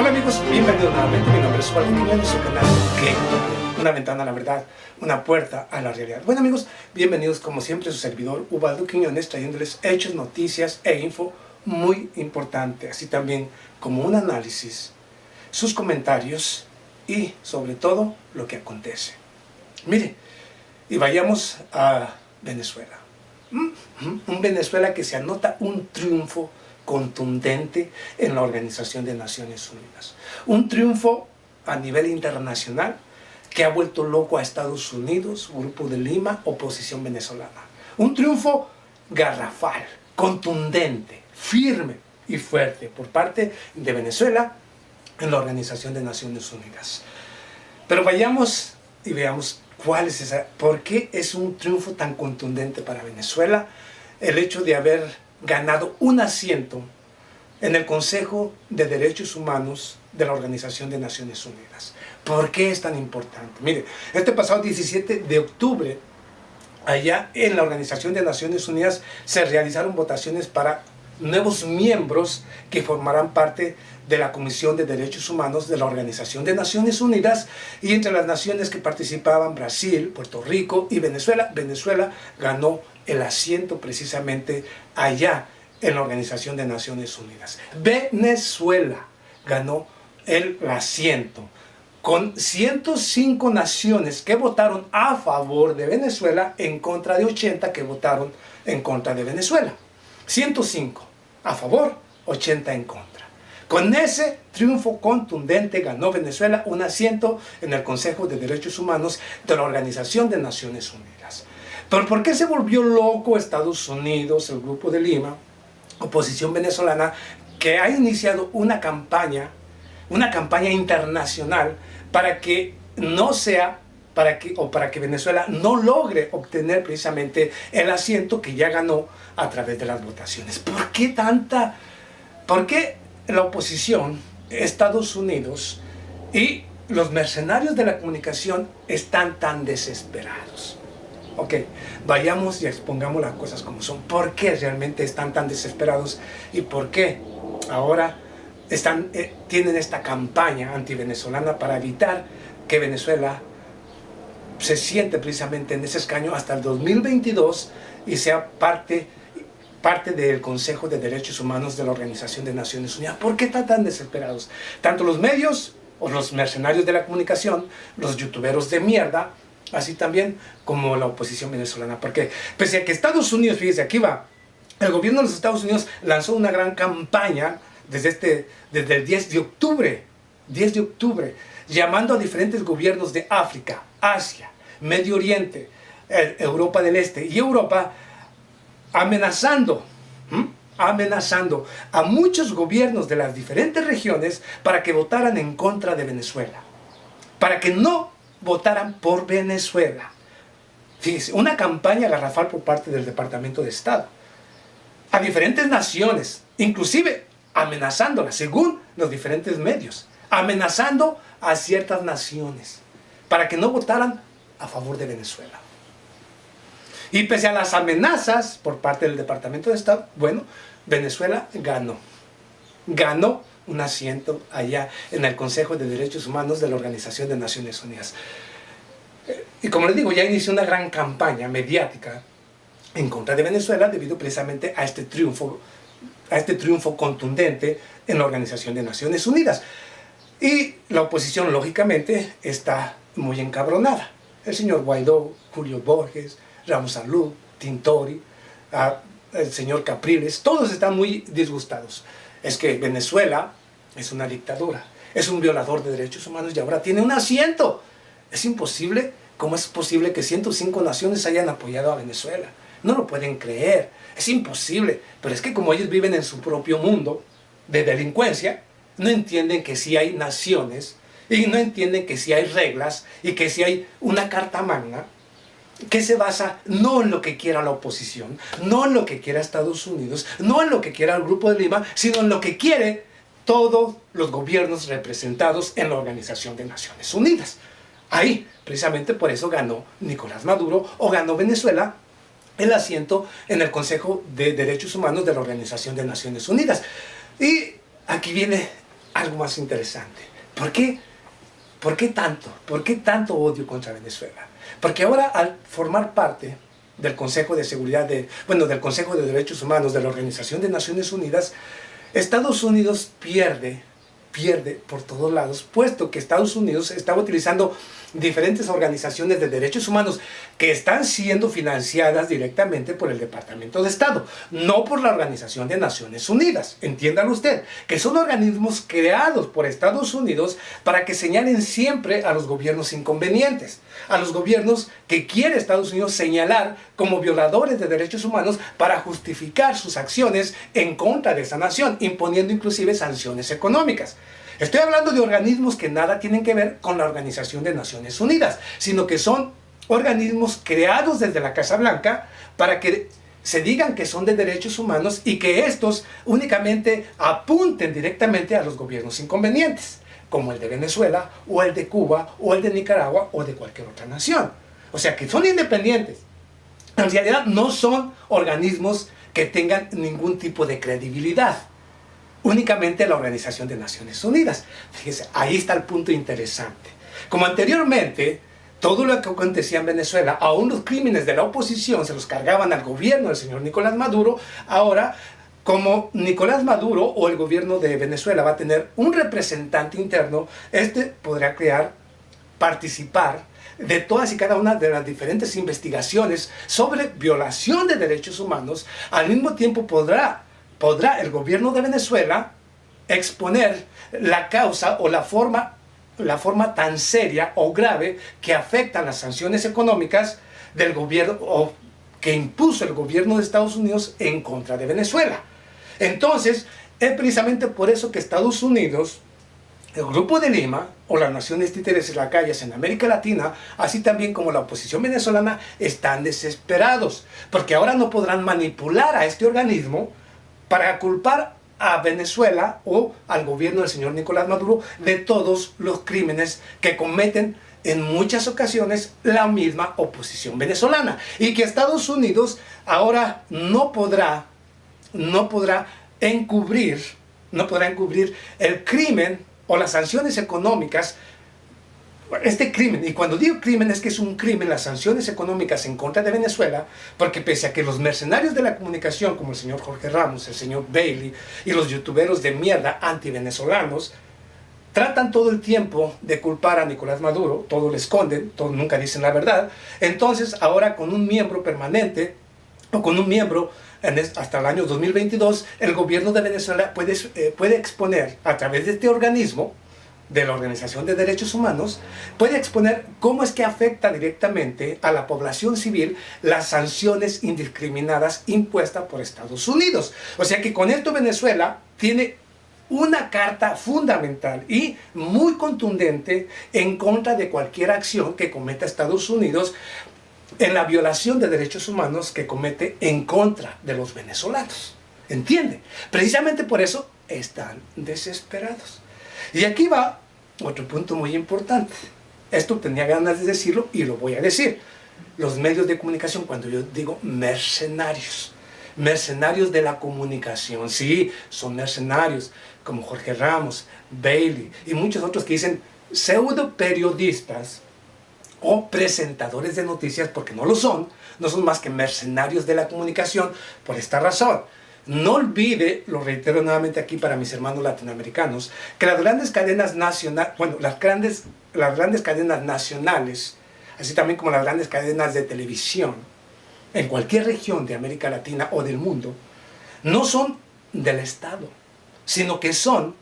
Hola amigos, bienvenidos nuevamente. Mi nombre es Juan Quiñones, su canal que una ventana a la verdad, una puerta a la realidad. Bueno amigos, bienvenidos como siempre a su servidor Ubaldo Quiñones, trayéndoles hechos, noticias e info muy importante, así también como un análisis, sus comentarios y sobre todo lo que acontece. Mire, y vayamos a Venezuela. Un Venezuela que se anota un triunfo contundente en la Organización de Naciones Unidas. Un triunfo a nivel internacional que ha vuelto loco a Estados Unidos, Grupo de Lima, oposición venezolana. Un triunfo garrafal, contundente, firme y fuerte por parte de Venezuela en la Organización de Naciones Unidas. Pero vayamos y veamos cuál es esa, por qué es un triunfo tan contundente para Venezuela el hecho de haber ganado un asiento en el Consejo de Derechos Humanos de la Organización de Naciones Unidas. ¿Por qué es tan importante? Mire, este pasado 17 de octubre, allá en la Organización de Naciones Unidas, se realizaron votaciones para nuevos miembros que formarán parte de la Comisión de Derechos Humanos de la Organización de Naciones Unidas, y entre las naciones que participaban Brasil, Puerto Rico y Venezuela. Venezuela ganó el asiento precisamente allá en la Organización de Naciones Unidas. Venezuela ganó el asiento con 105 naciones que votaron a favor de Venezuela en contra de 80 que votaron en contra de Venezuela. 105 a favor, 80 en contra. Con ese triunfo contundente ganó Venezuela un asiento en el Consejo de Derechos Humanos de la Organización de Naciones Unidas. ¿Pero por qué se volvió loco Estados Unidos, el Grupo de Lima, oposición venezolana, que ha iniciado una campaña internacional para que no sea, para que Venezuela no logre obtener precisamente el asiento que ya ganó a través de las votaciones? ¿Por qué la oposición, Estados Unidos y los mercenarios de la comunicación están tan desesperados? Ok, vayamos y expongamos las cosas como son. ¿Por qué realmente están tan desesperados? ¿Y por qué ahora tienen esta campaña antivenezolana para evitar que Venezuela se siente precisamente en ese escaño hasta el 2022 y sea parte del Consejo de Derechos Humanos de la Organización de Naciones Unidas? ¿Por qué están tan desesperados? Tanto los medios o los mercenarios de la comunicación, los youtuberos de mierda, así también como la oposición venezolana. Porque pese a que Estados Unidos, fíjese, aquí va, el gobierno de los Estados Unidos lanzó una gran campaña desde el 10 de octubre, llamando a diferentes gobiernos de África, Asia, Medio Oriente, Europa del Este y Europa, amenazando a muchos gobiernos de las diferentes regiones para que votaran en contra de Venezuela, para que no votaran por Venezuela. Fíjese, una campaña garrafal por parte del Departamento de Estado a diferentes naciones, inclusive amenazándolas, según los diferentes medios, amenazando a ciertas naciones para que no votaran a favor de Venezuela. Y pese a las amenazas por parte del Departamento de Estado, bueno, Venezuela ganó un asiento allá en el Consejo de Derechos Humanos de la Organización de Naciones Unidas. Y como les digo, ya inició una gran campaña mediática en contra de Venezuela debido precisamente a este triunfo contundente en la Organización de Naciones Unidas. Y la oposición, lógicamente, está muy encabronada. El señor Guaidó, Julio Borges, Ramos Salud, Tintori, el señor Capriles, todos están muy disgustados. Es que Venezuela es una dictadura, es un violador de derechos humanos y ahora tiene un asiento. Es imposible. ¿Cómo es posible que 105 naciones hayan apoyado a Venezuela? No lo pueden creer, es imposible. Pero es que como ellos viven en su propio mundo de delincuencia, no entienden que sí hay naciones y no entienden que sí hay reglas y que sí hay una carta magna que se basa no en lo que quiera la oposición, no en lo que quiera Estados Unidos, no en lo que quiera el Grupo de Lima, sino en lo que quiere todos los gobiernos representados en la Organización de Naciones Unidas. Ahí, precisamente por eso ganó Nicolás Maduro o ganó Venezuela el asiento en el Consejo de Derechos Humanos de la Organización de Naciones Unidas. Y aquí viene algo más interesante. ¿Por qué? ¿Por qué tanto? ¿Por qué tanto odio contra Venezuela? Porque ahora, al formar parte del Consejo de Seguridad, del Consejo de Derechos Humanos de la Organización de Naciones Unidas, Estados Unidos pierde por todos lados, puesto que Estados Unidos estaba utilizando diferentes organizaciones de derechos humanos que están siendo financiadas directamente por el Departamento de Estado, no por la Organización de Naciones Unidas. Entiéndalo usted, que son organismos creados por Estados Unidos para que señalen siempre a los gobiernos inconvenientes, a los gobiernos que quiere Estados Unidos señalar como violadores de derechos humanos para justificar sus acciones en contra de esa nación, imponiendo inclusive sanciones económicas. Estoy hablando de organismos que nada tienen que ver con la Organización de Naciones Unidas, sino que son organismos creados desde la Casa Blanca para que se digan que son de derechos humanos y que estos únicamente apunten directamente a los gobiernos inconvenientes, como el de Venezuela, o el de Cuba, o el de Nicaragua, o de cualquier otra nación. O sea, que son independientes. En realidad no son organismos que tengan ningún tipo de credibilidad. Únicamente la Organización de Naciones Unidas. Fíjese, ahí está el punto interesante. Como anteriormente, todo lo que acontecía en Venezuela, aún los crímenes de la oposición se los cargaban al gobierno del señor Nicolás Maduro. Ahora, como Nicolás Maduro o el gobierno de Venezuela va a tener un representante interno, este podrá participar de todas y cada una de las diferentes investigaciones sobre violación de derechos humanos. Al mismo tiempo podrá el gobierno de Venezuela exponer la causa o la forma tan seria o grave que afectan las sanciones económicas del gobierno o que impuso el gobierno de Estados Unidos en contra de Venezuela. Entonces, es precisamente por eso que Estados Unidos, el Grupo de Lima o las naciones títeres y lacayas en América Latina, así también como la oposición venezolana, están desesperados, porque ahora no podrán manipular a este organismo para culpar a Venezuela o al gobierno del señor Nicolás Maduro de todos los crímenes que cometen en muchas ocasiones la misma oposición venezolana, y que Estados Unidos ahora no podrá encubrir el crimen o las sanciones económicas. Este crimen, y cuando digo crimen es que es un crimen, las sanciones económicas en contra de Venezuela, porque pese a que los mercenarios de la comunicación como el señor Jorge Ramos, el señor Bailey y los youtuberos de mierda anti-venezolanos tratan todo el tiempo de culpar a Nicolás Maduro, todo lo esconden, nunca dicen la verdad. Entonces ahora con un miembro permanente o con un miembro hasta el año 2022, el gobierno de Venezuela puede exponer a través de este organismo de la Organización de Derechos Humanos, puede exponer cómo es que afecta directamente a la población civil las sanciones indiscriminadas impuestas por Estados Unidos. O sea que con esto Venezuela tiene una carta fundamental y muy contundente en contra de cualquier acción que cometa Estados Unidos en la violación de derechos humanos que comete en contra de los venezolanos. ¿Entiende? Precisamente por eso están desesperados. Y aquí va otro punto muy importante. Esto tenía ganas de decirlo y lo voy a decir. Los medios de comunicación, cuando yo digo mercenarios de la comunicación, sí, son mercenarios, como Jorge Ramos, Bailey y muchos otros que dicen pseudo periodistas o presentadores de noticias, porque no son más que mercenarios de la comunicación por esta razón. No olvide, lo reitero nuevamente aquí para mis hermanos latinoamericanos, que las grandes cadenas nacionales, las grandes cadenas nacionales, así también como las grandes cadenas de televisión, en cualquier región de América Latina o del mundo, no son del Estado, sino que son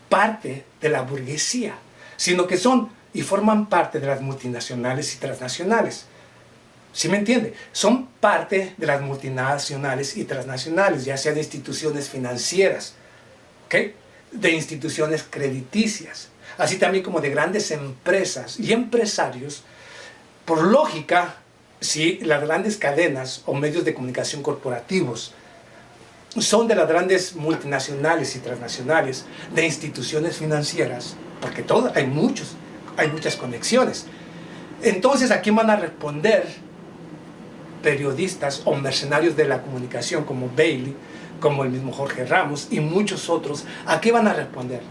parte de la burguesía, sino que son y forman parte de las multinacionales y transnacionales. ¿Sí me entiende? Son parte de las multinacionales y transnacionales, ya sea de instituciones financieras, ¿okay?, de instituciones crediticias, así también como de grandes empresas y empresarios. Por lógica, si las grandes cadenas o medios de comunicación corporativos son de las grandes multinacionales y transnacionales, de instituciones financieras, porque hay muchas conexiones, entonces ¿a quién van a responder periodistas o mercenarios de la comunicación como Bailey, como el mismo Jorge Ramos y muchos otros, ¿a qué van a responder?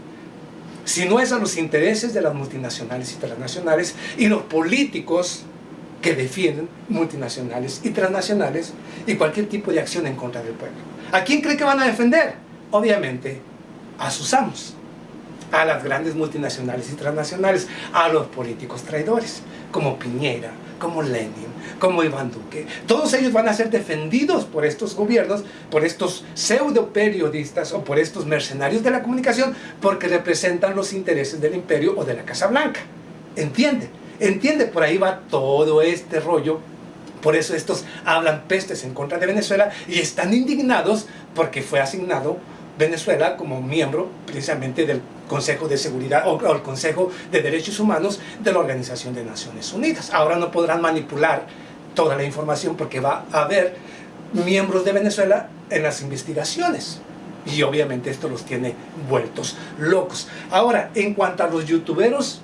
Si no es a los intereses de las multinacionales y transnacionales y los políticos que defienden multinacionales y transnacionales y cualquier tipo de acción en contra del pueblo. ¿A quién cree que van a defender? Obviamente a sus amos, a las grandes multinacionales y transnacionales, a los políticos traidores, como Piñera, como Lenin, como Iván Duque. Todos ellos van a ser defendidos por estos gobiernos, por estos pseudo periodistas o por estos mercenarios de la comunicación, porque representan los intereses del imperio o de la Casa Blanca. ¿Entiende? ¿Entiende? Por ahí va todo este rollo. Por eso estos hablan pestes en contra de Venezuela y están indignados porque fue asignado Venezuela como miembro precisamente del Consejo de Seguridad o el Consejo de Derechos Humanos de la Organización de Naciones Unidas. Ahora no podrán manipular toda la información porque va a haber miembros de Venezuela en las investigaciones. Y obviamente esto los tiene vueltos locos. Ahora, en cuanto a los youtuberos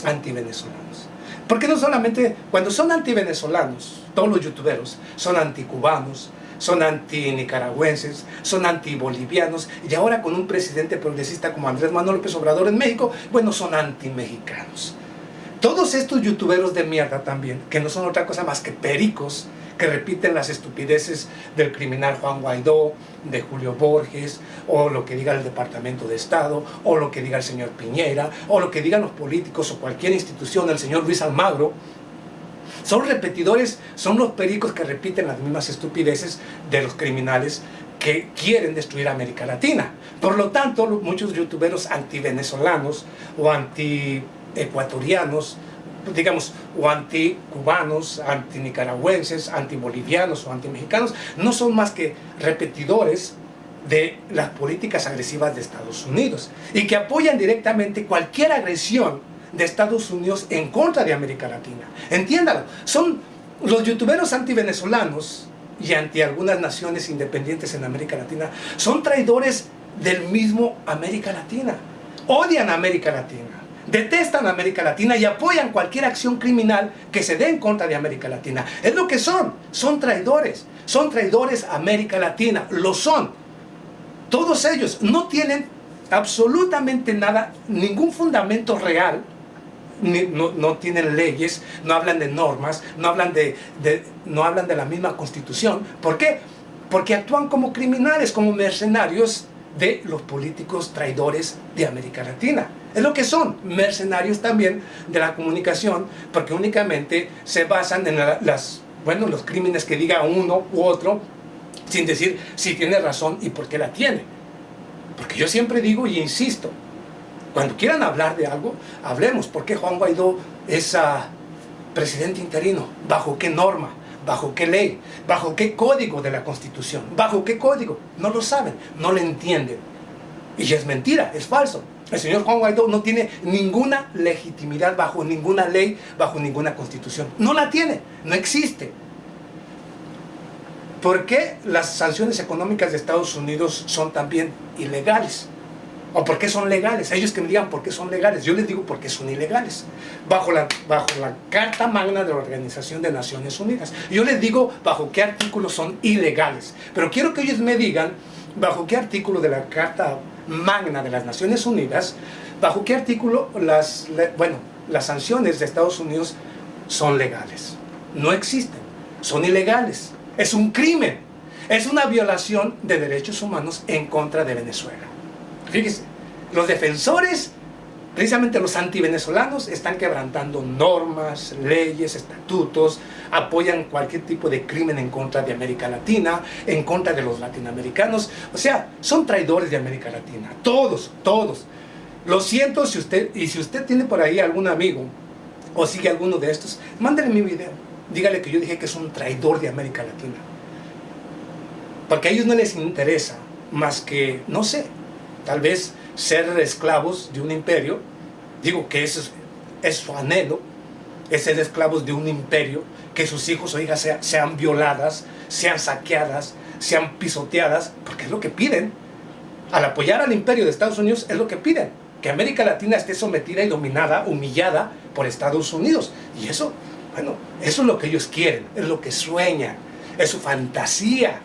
antivenezolanos, porque no solamente cuando son antivenezolanos, todos los youtuberos son anticubanos, son anti-nicaragüenses, son anti-bolivianos, y ahora con un presidente progresista como Andrés Manuel López Obrador en México, bueno, son anti-mexicanos. Todos estos youtuberos de mierda también, que no son otra cosa más que pericos, que repiten las estupideces del criminal Juan Guaidó, de Julio Borges, o lo que diga el Departamento de Estado, o lo que diga el señor Piñera, o lo que digan los políticos o cualquier institución, el señor Luis Almagro. Son repetidores, son los pericos que repiten las mismas estupideces de los criminales que quieren destruir América Latina. Por lo tanto, muchos youtuberos anti-venezolanos o anti-ecuatorianos, digamos, o anti-cubanos, anti-nicaragüenses, anti-bolivianos o anti-mexicanos, no son más que repetidores de las políticas agresivas de Estados Unidos y que apoyan directamente cualquier agresión de Estados Unidos en contra de América Latina. Entiéndalo, son los youtuberos anti-venezolanos y anti algunas naciones independientes en América Latina, son traidores del mismo América Latina. Odian a América Latina, detestan a América Latina y apoyan cualquier acción criminal que se dé en contra de América Latina. Es lo que son traidores a América Latina, lo son. Todos ellos no tienen absolutamente nada, ningún fundamento real, no tienen leyes, no hablan de normas, no hablan de la misma Constitución. ¿Por qué? Porque actúan como criminales, como mercenarios de los políticos traidores de América Latina. Es lo que son, mercenarios también de la comunicación, porque únicamente se basan en los crímenes que diga uno u otro, sin decir si tiene razón y por qué la tiene. Porque yo siempre digo y insisto, cuando quieran hablar de algo, hablemos. ¿Por qué Juan Guaidó es presidente interino? ¿Bajo qué norma? ¿Bajo qué ley? ¿Bajo qué código de la Constitución? ¿Bajo qué código? No lo saben, no lo entienden. Y es mentira, es falso. El señor Juan Guaidó no tiene ninguna legitimidad bajo ninguna ley, bajo ninguna Constitución. No la tiene, no existe. ¿Por qué las sanciones económicas de Estados Unidos son también ilegales? ¿O por qué son legales? Ellos que me digan por qué son legales. Yo les digo por qué son ilegales. Bajo la Carta Magna de la Organización de Naciones Unidas. Yo les digo bajo qué artículos son ilegales. Pero quiero que ellos me digan bajo qué artículo de la Carta Magna de las Naciones Unidas, bajo qué artículo las sanciones de Estados Unidos son legales. No existen. Son ilegales. Es un crimen. Es una violación de derechos humanos en contra de Venezuela. Fíjese, los defensores, precisamente los antivenezolanos, están quebrantando normas, leyes, estatutos, apoyan cualquier tipo de crimen en contra de América Latina, en contra de los latinoamericanos. O sea, son traidores de América Latina. Todos, todos. Lo siento si usted tiene por ahí algún amigo o sigue alguno de estos, mándale mi video. Dígale que yo dije que es un traidor de América Latina. Porque a ellos no les interesa más que, no sé, tal vez ser esclavos de un imperio. Digo que eso es su anhelo, es ser esclavos de un imperio, que sus hijos o hijas sean violadas, sean saqueadas, sean pisoteadas, porque es lo que piden. Al apoyar al imperio de Estados Unidos es lo que piden, que América Latina esté sometida y dominada, humillada por Estados Unidos. Y eso, bueno, eso es lo que ellos quieren, es lo que sueñan. es su fantasía,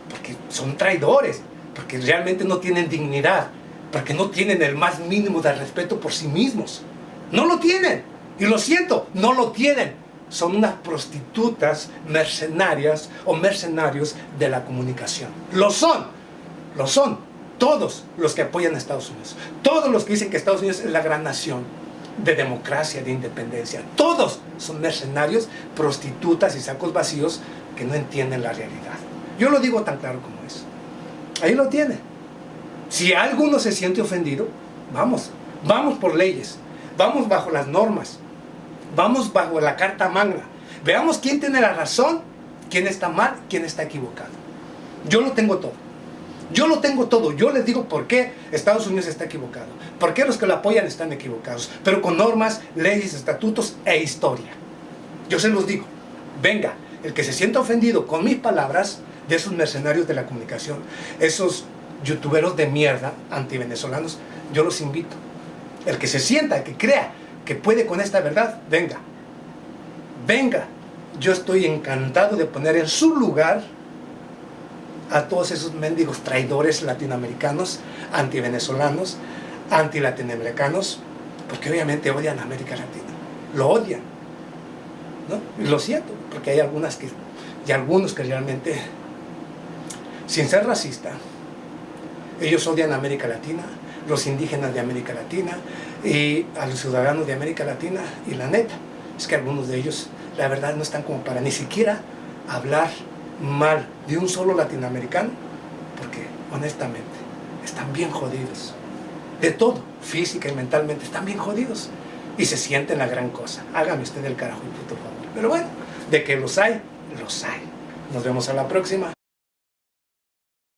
porque son traidores, porque realmente no tienen dignidad, porque no tienen el más mínimo de respeto por sí mismos. No lo tienen, y lo siento, no lo tienen. Son unas prostitutas mercenarias o mercenarios de la comunicación. Lo son todos los que apoyan a Estados Unidos, todos los que dicen que Estados Unidos es la gran nación de democracia, de independencia. Todos son mercenarios, prostitutas y sacos vacíos que no entienden la realidad. Yo lo digo tan claro como es. Ahí lo tiene. Si alguno se siente ofendido, vamos por leyes, vamos bajo las normas, vamos bajo la Carta Magna. Veamos quién tiene la razón, quién está mal, quién está equivocado. Yo lo tengo todo. Yo lo tengo todo. Yo les digo por qué Estados Unidos está equivocado, por qué los que lo apoyan están equivocados, pero con normas, leyes, estatutos e historia. Yo se los digo. Venga, el que se sienta ofendido con mis palabras, de esos mercenarios de la comunicación, esos youtuberos de mierda, antivenezolanos, yo los invito. El que se sienta, el que crea que puede con esta verdad, venga. Venga. Yo estoy encantado de poner en su lugar a todos esos mendigos traidores latinoamericanos, antivenezolanos, antilatinoamericanos, porque obviamente odian a América Latina. Lo odian, ¿no? Y lo siento, porque hay algunos que realmente, sin ser racista, ellos odian a América Latina, los indígenas de América Latina y a los ciudadanos de América Latina. Y la neta, es que algunos de ellos, la verdad, no están como para ni siquiera hablar mal de un solo latinoamericano, porque honestamente están bien jodidos. De todo, física y mentalmente, están bien jodidos. Y se sienten la gran cosa. Hágame usted el carajo y puto favor. Pero bueno, de que los hay, los hay. Nos vemos a la próxima.